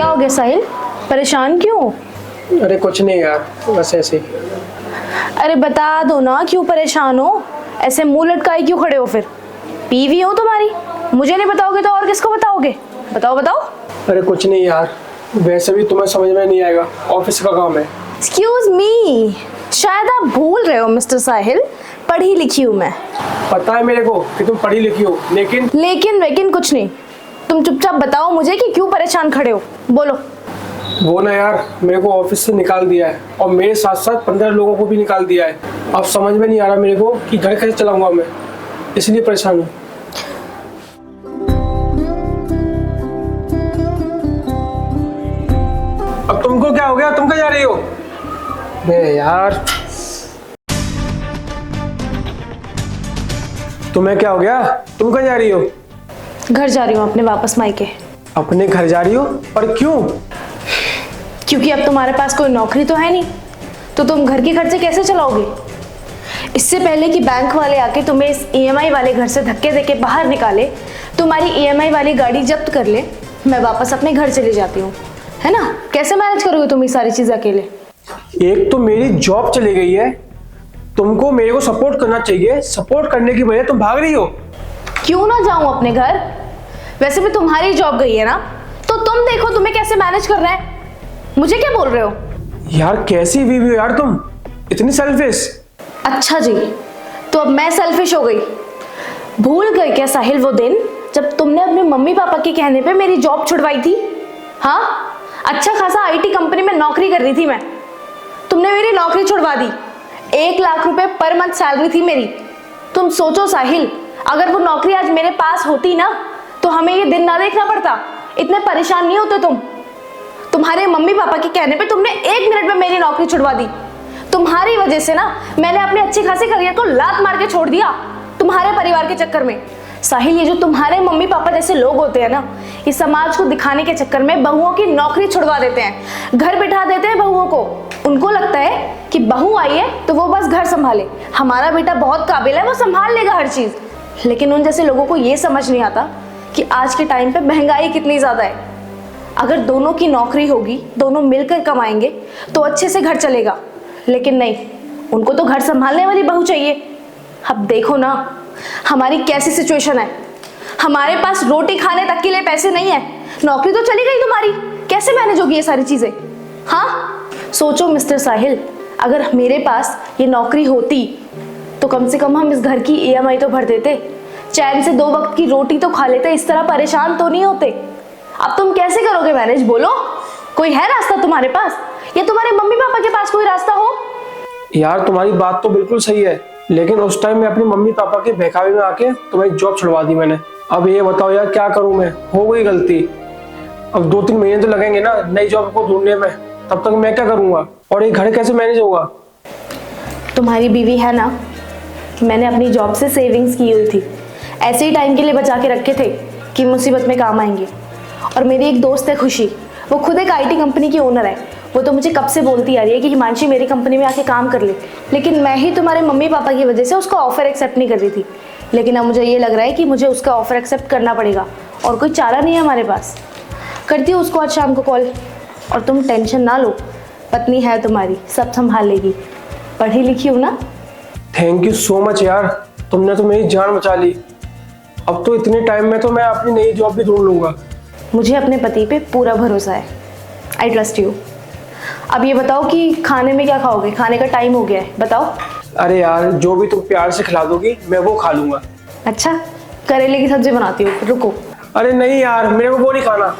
क्या हो गया साहिल, परेशान क्यों हो? अरे कुछ नहीं यार, बस ऐसे ही। अरे बता दो ना क्यों परेशान हो, ऐसे मुंह लटकाए क्यों खड़े हो? फिर बीवी हो तुम्हारी, मुझे नहीं बताओगे तो और किसको बताओगे? बताओ बताओ। अरे कुछ नहीं यार, वैसे भी तुम्हें समझ में नहीं आएगा, ऑफिस का काम है। एक्सक्यूज मी, शायद आप भूल रहे हो मिस्टर साहिल, पढ़ी लिखी हूँ मैं। पता है मेरे को कि तुम पढ़ी लिखी हो, लेकिन लेकिन कुछ नहीं। तुम चुपचाप बताओ मुझे कि क्यों परेशान खड़े हो, बोलो। वो ना यार, मेरे को ऑफिस से निकाल दिया है और मेरे साथ साथ 15 लोगों को भी निकाल दिया है। अब समझ में नहीं आ रहा मेरे को कि घर कैसे चलाऊंगा मैं, इसलिए परेशान हूँ। अब तुमको क्या हो गया, तुम कहाँ जा रही हो? बे यार, तुम्हें क्या हो गया, तुम कहाँ जा रही हो? घर जा रही हूँ अपने वापस मायके। अपने घर जा रही हो? और क्यों? क्योंकि अब तुम्हारे पास कोई नौकरी तो है नहीं, तो तुम घर के खर्चे कैसे चलाओगे? इससे पहले कि बैंक वाले आके तुम्हें इस ईएमआई वाले घर से धक्के देके बाहर निकाले, तुम्हारी ईएमआई वाली गाड़ी जब्त कर ले, मैं वापस अपने घर चली जाती हूँ, है ना? कैसे मैनेज करोगे तुम ये सारी चीजें अकेले? एक तो मेरी जॉब चली गई है, तुमको मेरे को सपोर्ट करना चाहिए, सपोर्ट करने की बजाय तुम भाग रही हो। क्यों ना जाऊं अपने घर? वैसे भी तुम्हारी जॉब गई है ना, तो तुम देखो तुम्हें कैसे मैनेज करना है। मुझे क्या बोल रहे हो? यार कैसी बीवी हो यार तुम, इतनी सेल्फिश। अच्छा जी, तो अब मैं सेल्फिश हो गई? भूल गए क्या साहिल वो दिन जब तुमने अपने मम्मी पापा के कहने पे मेरी जॉब छुड़वाई थी? हाँ, अच्छा खासा आईटी कंपनी में नौकरी कर रही थी मैं, तुमने मेरी नौकरी छुड़वा दी। 1 लाख रुपए पर मंथ सैलरी थी मेरी। तुम सोचो साहिल, अगर वो नौकरी आज मेरे पास होती ना, तो हमें ये दिन ना देखना पड़ता, इतने परेशान नहीं होते तुम। तुम्हारे मम्मी पापा के कहने पे तुमने 1 मिनट में मेरी नौकरी छुड़वा दी। तुम्हारी वजह से ना मैंने अपने अच्छे खासे करियर को लात मार के छोड़ दिया, तुम्हारे परिवार के चक्कर में। साहिल, ये जो तुम्हारे मम्मी पापा जैसे लोग होते हैं ना, ये समाज को दिखाने के चक्कर में बहुओं की नौकरी छुड़वा देते हैं, घर बिठा देते हैं बहुओं को। उनको लगता है कि बहू आई है तो वो बस घर संभाले, हमारा बेटा बहुत काबिल है, वो संभाल लेगा हर चीज। लेकिन उन जैसे लोगों को ये समझ नहीं आता कि आज के टाइम पे महंगाई कितनी ज्यादा है। अगर दोनों की नौकरी होगी, दोनों मिलकर कमाएंगे तो अच्छे से घर चलेगा, लेकिन नहीं, उनको तो घर संभालने वाली बहू चाहिए। अब देखो ना हमारी कैसी सिचुएशन है, हमारे पास रोटी खाने तक के लिए पैसे नहीं है, नौकरी तो चली गई तुम्हारी, कैसे मैनेज होगी ये सारी चीजें? हाँ, सोचो मिस्टर साहिल, अगर मेरे पास ये नौकरी होती तो कम से कम हम इस घर की ईएमआई तो भर देते, चैन से 2 वक्त की रोटी तो खा लेते, इस तरह परेशान तो नहीं होते। अब तुम कैसे करोगे मैनेज, बोलो? कोई है रास्ता तुम्हारे पास, या तुम्हारे मम्मी पापा के पास कोई रास्ता हो? यार तुम्हारी बात तो बिल्कुल सही है, लेकिन उस टाइम मैं अपनी मम्मी पापा के बहकावे में आके तुम्हारी जॉब छुड़वा दी मैंने। अब ये बताओ यार क्या करूं मैं, हो गई गलती। अब 2-3 महीने तो लगेंगे ना नई जॉब को ढूंढने में, तब तक मैं क्या करूंगा और ये घर कैसे मैनेज होगा? तुम्हारी बीवी है ना, मैंने अपनी जॉब से सेविंग्स की हुई थी, ऐसे ही टाइम के लिए बचा के रखे थे कि मुसीबत में काम आएंगे। और मेरी एक दोस्त है खुशी, वो खुद एक आईटी कंपनी की ओनर है, वो तो मुझे कब से बोलती आ रही है कि हिमांशी मेरी कंपनी में आके काम कर ले, लेकिन मैं ही तुम्हारे मम्मी पापा की वजह से उसका ऑफर एक्सेप्ट नहीं कर रही थी। लेकिन अब मुझे ये लग रहा है कि मुझे उसका ऑफर एक्सेप्ट करना पड़ेगा, और कोई चारा नहीं है हमारे पास। करती हूँ उसको आज शाम को कॉल। और तुम टेंशन ना लो, पत्नी है तुम्हारी, सब संभाल लेगी, पढ़ी लिखी हूँ ना। थैंक यू सो मच यार, तुमने तो मेरी जान बचा ली। अब तो इतने टाइम में तो मैं अपनी नई जॉब भी ढूंढ लूंगा। मुझे अपने पति पे पूरा भरोसा है, आई ट्रस्ट यू। अब ये बताओ कि खाने में क्या खाओगे, खाने का टाइम हो गया है, बताओ। अरे यार जो भी तुम प्यार से खिला दोगी मैं वो खा लूंगा। अच्छा, करेले की सब्जी बनाती हूँ, रुको। अरे नहीं यार, मेरे को वो नहीं खाना।